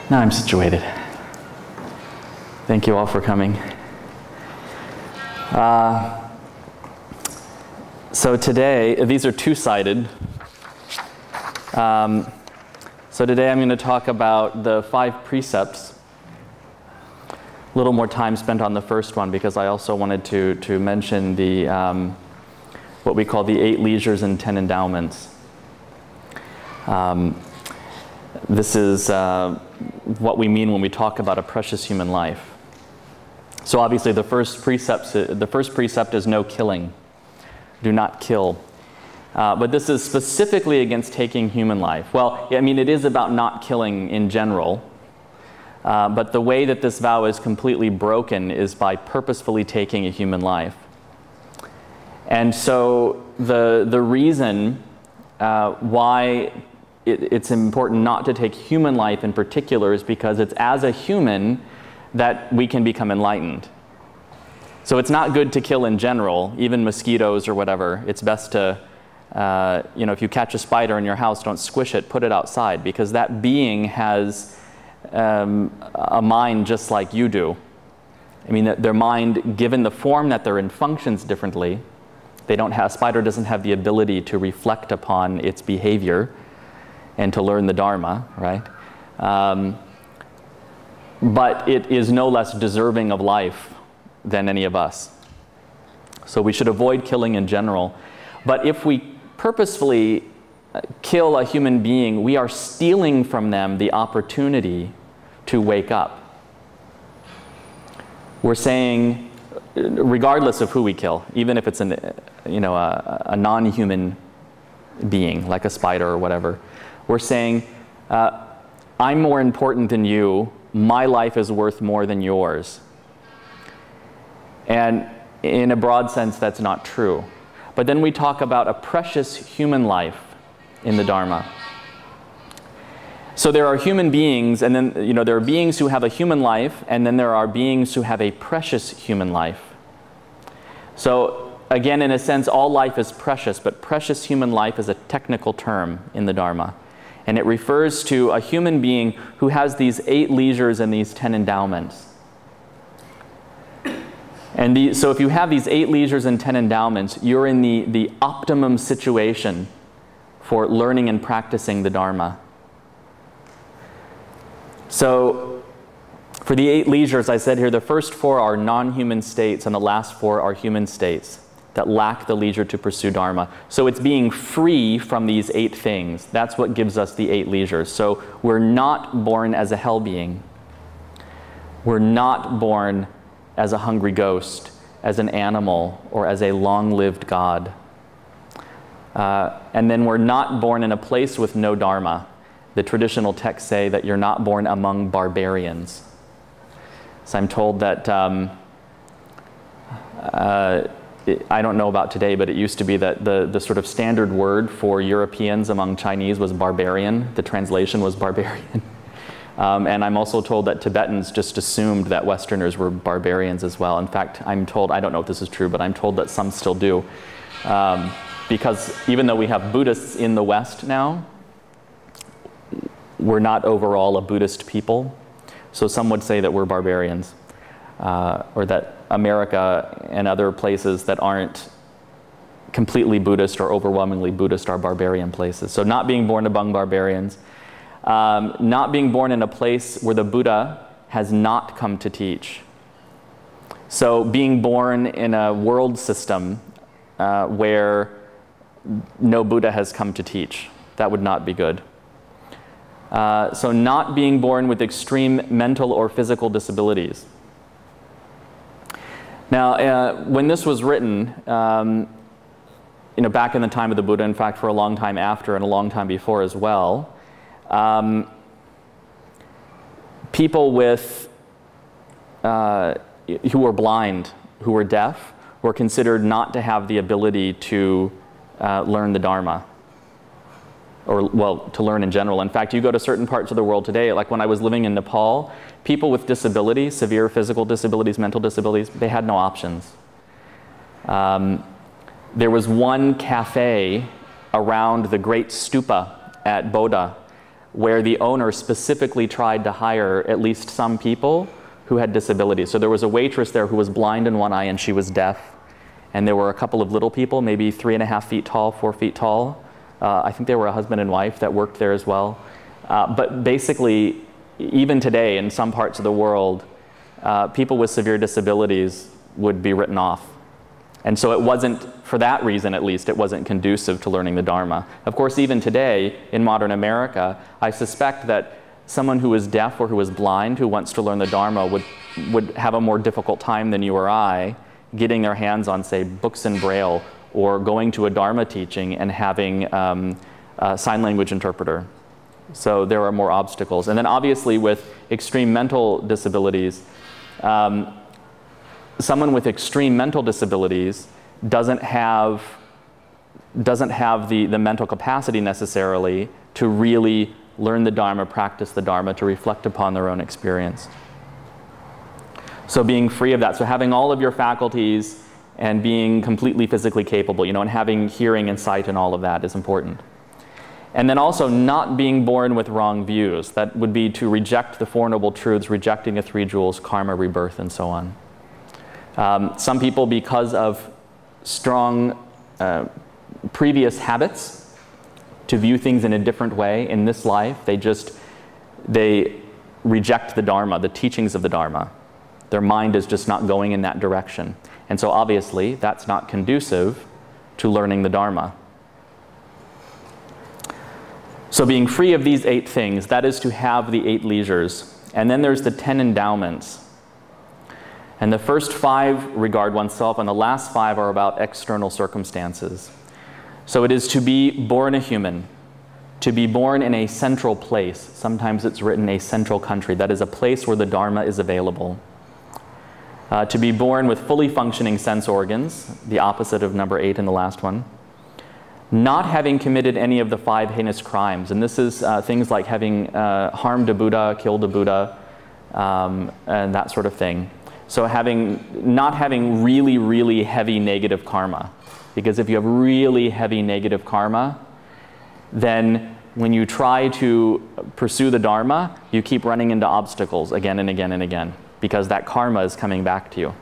Now I'm situated. Thank you all for coming. So today, these are two-sided. So today I'm going to talk about the 5 precepts. A little more time spent on the first one because I also wanted to mention the what we call the 8 leisures and 10 endowments. This is what we mean when we talk about a precious human life. So obviously the first precept is no killing. Do not kill. But this is specifically against taking human life. Well, I mean, it is about not killing in general. But the way that this vow is completely broken is by purposefully taking a human life. And so the reason why it's important not to take human life in particular is because it's as a human that we can become enlightened. So it's not good to kill in general, even mosquitoes or whatever. It's best to, if you catch a spider in your house, don't squish it, put it outside, because that being has a mind just like you do. I mean, their mind, given the form that they're in, functions differently. A spider doesn't have the ability to reflect upon its behavior and to learn the Dharma, right? But it is no less deserving of life than any of us. So we should avoid killing in general. But if we purposefully kill a human being, we are stealing from them the opportunity to wake up. We're saying, regardless of who we kill, even if it's a non-human being, like a spider or whatever, we're saying, I'm more important than you. My life is worth more than yours. And in a broad sense, that's not true. But then we talk about a precious human life in the Dharma. So there are human beings, and then there are beings who have a human life, and then there are beings who have a precious human life. So again, in a sense, all life is precious, but precious human life is a technical term in the Dharma. And it refers to a human being who has these 8 leisures and these 10 endowments. And so if you have these 8 leisures and 10 endowments, you're in the optimum situation for learning and practicing the Dharma. So for the 8 leisures, I said here, the first 4 are non-human states and the last 4 are human states that lack the leisure to pursue Dharma. So it's being free from these 8 things. That's what gives us the 8 leisures. So we're not born as a hell being. We're not born as a hungry ghost, as an animal, or as a long-lived God. And then we're not born in a place with no Dharma. The traditional texts say that you're not born among barbarians. So I'm told that I don't know about today, but it used to be that the sort of standard word for Europeans among Chinese was barbarian. The translation was barbarian. And I'm also told that Tibetans just assumed that Westerners were barbarians as well. In fact, I'm told, I don't know if this is true, but I'm told that some still do. Because even though we have Buddhists in the West now, we're not overall a Buddhist people. So some would say that we're barbarians, or that America and other places that aren't completely Buddhist or overwhelmingly Buddhist are barbarian places. So not being born among barbarians, not being born in a place where the Buddha has not come to teach. So being born in a world system where no Buddha has come to teach, that would not be good. So not being born with extreme mental or physical disabilities. Now, when this was written, back in the time of the Buddha, in fact, for a long time after and a long time before as well, people with who were blind, who were deaf, were considered not to have the ability to learn the Dharma, or, well, to learn in general. In fact, you go to certain parts of the world today, like when I was living in Nepal, people with disabilities, severe physical disabilities, mental disabilities, they had no options. There was one cafe around the great stupa at Bodha where the owner specifically tried to hire at least some people who had disabilities. So there was a waitress there who was blind in one eye and she was deaf. And there were a couple of little people, maybe 3.5 feet tall, 4 feet tall. I think they were a husband and wife that worked there as well. But basically, even today in some parts of the world, people with severe disabilities would be written off. And so it wasn't, for that reason at least, it wasn't conducive to learning the Dharma. Of course, even today, in modern America, I suspect that someone who is deaf or who is blind who wants to learn the Dharma would have a more difficult time than you or I getting their hands on, say, books in Braille, or going to a Dharma teaching and having a sign language interpreter. So there are more obstacles. And then obviously with extreme mental disabilities, someone with extreme mental disabilities doesn't have the mental capacity necessarily to really learn the Dharma, practice the Dharma, to reflect upon their own experience. So being free of that, so having all of your faculties and being completely physically capable, you know, and having hearing and sight and all of that is important. And then also not being born with wrong views. That would be to reject the Four Noble Truths, rejecting the three jewels, karma, rebirth, and so on. Some people, because of strong previous habits to view things in a different way in this life, they reject the Dharma, the teachings of the Dharma. Their mind is just not going in that direction. And so obviously that's not conducive to learning the Dharma. So being free of these 8 things, that is to have the 8 leisures. And then there's the 10 endowments. And the first 5 regard oneself, and the last 5 are about external circumstances. So it is to be born a human, to be born in a central place. Sometimes it's written a central country. That is a place where the Dharma is available. To be born with fully functioning sense organs, the opposite of number 8 in the last one. Not having committed any of the 5 heinous crimes. And this is things like having harmed a Buddha, killed a Buddha, and that sort of thing. So not having really, really heavy negative karma. Because if you have really heavy negative karma, then when you try to pursue the Dharma, you keep running into obstacles again and again and again, because that karma is coming back to you.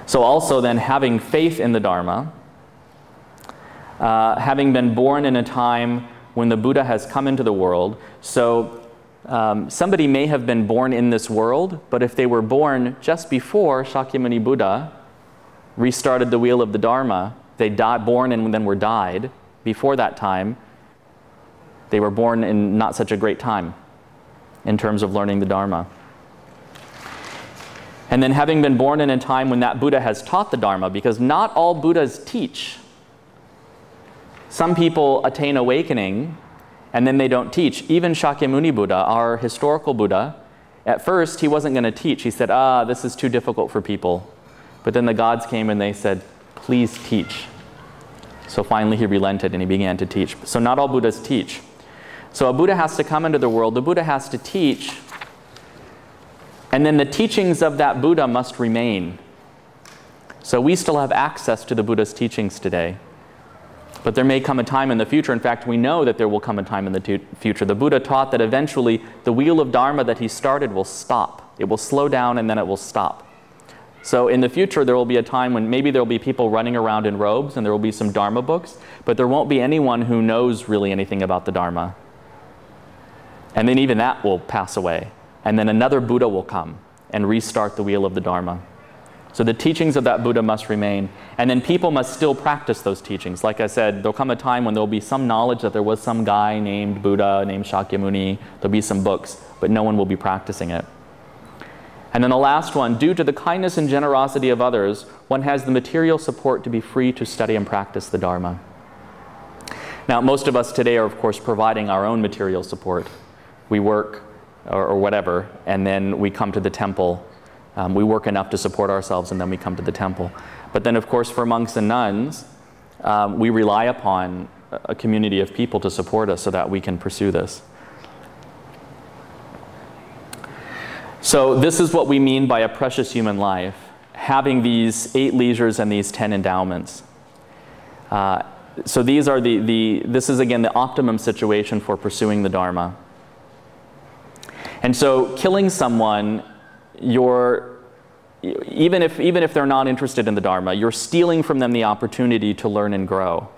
So also then having faith in the Dharma, having been born in a time when the Buddha has come into the world. So somebody may have been born in this world, but if they were born just before Shakyamuni Buddha restarted the wheel of the Dharma, they born and then were died before that time, they were born in not such a great time in terms of learning the Dharma. And then having been born in a time when that Buddha has taught the Dharma, because not all Buddhas teach. Some people attain awakening and then they don't teach. Even Shakyamuni Buddha, our historical Buddha, at first he wasn't going to teach. He said, this is too difficult for people. But then the gods came and they said, please teach. So finally he relented and he began to teach. So not all Buddhas teach. So a Buddha has to come into the world, the Buddha has to teach, and then the teachings of that Buddha must remain. So we still have access to the Buddha's teachings today. But there may come a time in the future, in fact we know that there will come a time in the future. The Buddha taught that eventually the wheel of Dharma that he started will stop. It will slow down and then it will stop. So in the future there will be a time when maybe there will be people running around in robes and there will be some Dharma books, but there won't be anyone who knows really anything about the Dharma. And then even that will pass away. And then another Buddha will come and restart the wheel of the Dharma. So the teachings of that Buddha must remain. And then people must still practice those teachings. Like I said, there'll come a time when there'll be some knowledge that there was some guy named Buddha, named Shakyamuni. There'll be some books, but no one will be practicing it. And then the last one, due to the kindness and generosity of others, one has the material support to be free to study and practice the Dharma. Now, most of us today are, of course, providing our own material support. We work or whatever, and then we come to the temple. We work enough to support ourselves, and then we come to the temple. But then, of course, for monks and nuns, we rely upon a community of people to support us so that we can pursue this. So this is what we mean by a precious human life, having these 8 leisures and these 10 endowments. So these are this is again the optimum situation for pursuing the Dharma. And so killing someone, even if they're not interested in the Dharma, you're stealing from them the opportunity to learn and grow.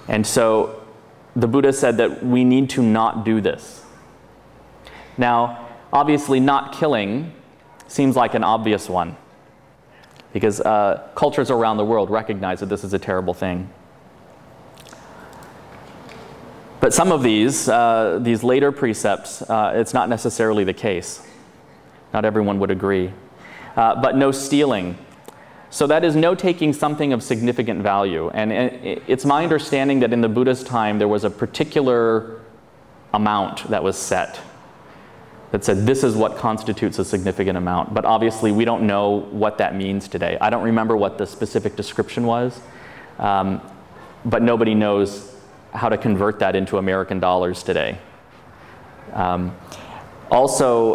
And so the Buddha said that we need to not do this. Now, obviously not killing seems like an obvious one, because cultures around the world recognize that this is a terrible thing. But some of these later precepts, it's not necessarily the case. Not everyone would agree. But no stealing. So that is no taking something of significant value. And it's my understanding that in the Buddha's time there was a particular amount that was set that said this is what constitutes a significant amount. But obviously we don't know what that means today. I don't remember what the specific description was, but nobody knows how to convert that into American dollars today. Also,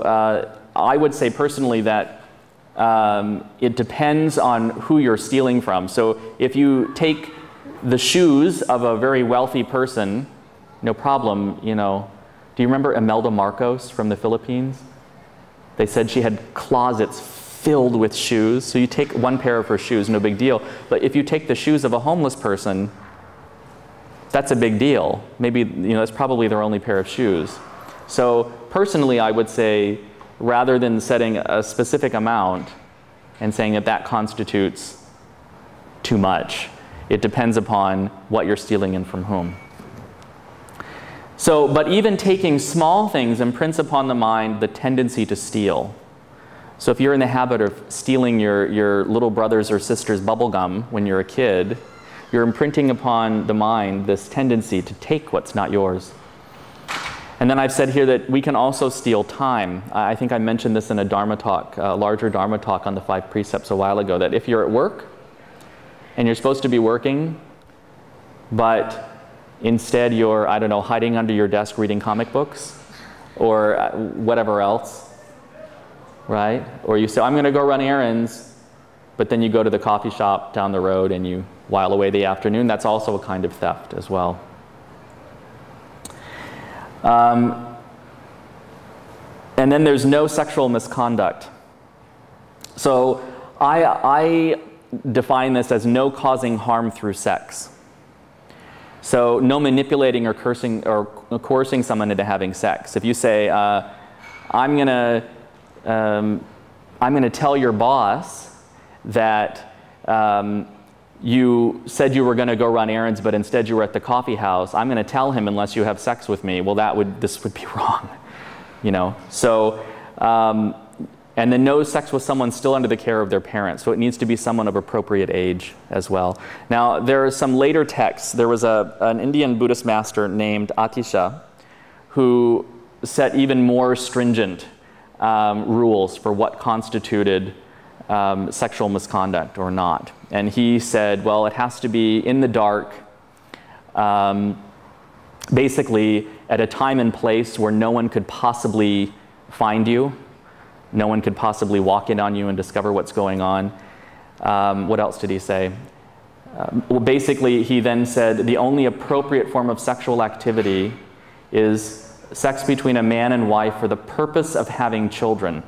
I would say personally that it depends on who you're stealing from. So if you take the shoes of a very wealthy person, no problem, you know. Do you remember Imelda Marcos from the Philippines? They said she had closets filled with shoes. So you take one pair of her shoes, no big deal. But if you take the shoes of a homeless person, that's a big deal. Maybe, you know, that's probably their only pair of shoes. So personally, I would say, rather than setting a specific amount and saying that that constitutes too much, it depends upon what you're stealing and from whom. So, but even taking small things imprints upon the mind the tendency to steal. So if you're in the habit of stealing your little brother's or sister's bubble gum when you're a kid, you're imprinting upon the mind this tendency to take what's not yours. And then I've said here that we can also steal time. I think I mentioned this in a Dharma talk, a larger Dharma talk on the 5 precepts a while ago, that if you're at work and you're supposed to be working, but instead you're, I don't know, hiding under your desk reading comic books or whatever else, right? Or you say, I'm going to go run errands, but then you go to the coffee shop down the road and you while away the afternoon. That's also a kind of theft as well. And then there's no sexual misconduct. So I define this as no causing harm through sex. So no manipulating or coercing someone into having sex. If you say, I'm gonna tell your boss that you said you were going to go run errands, but instead you were at the coffee house. I'm going to tell him unless you have sex with me. Well, this would be wrong, you know. So, and then no sex with someone still under the care of their parents. So it needs to be someone of appropriate age as well. Now, there are some later texts. There was an Indian Buddhist master named Atisha who set even more stringent rules for what constituted sexual misconduct or not. And he said, well, it has to be in the dark, basically at a time and place where no one could possibly find you. No one could possibly walk in on you and discover what's going on. What else did he say? Well, basically, he then said the only appropriate form of sexual activity is sex between a man and wife for the purpose of having children.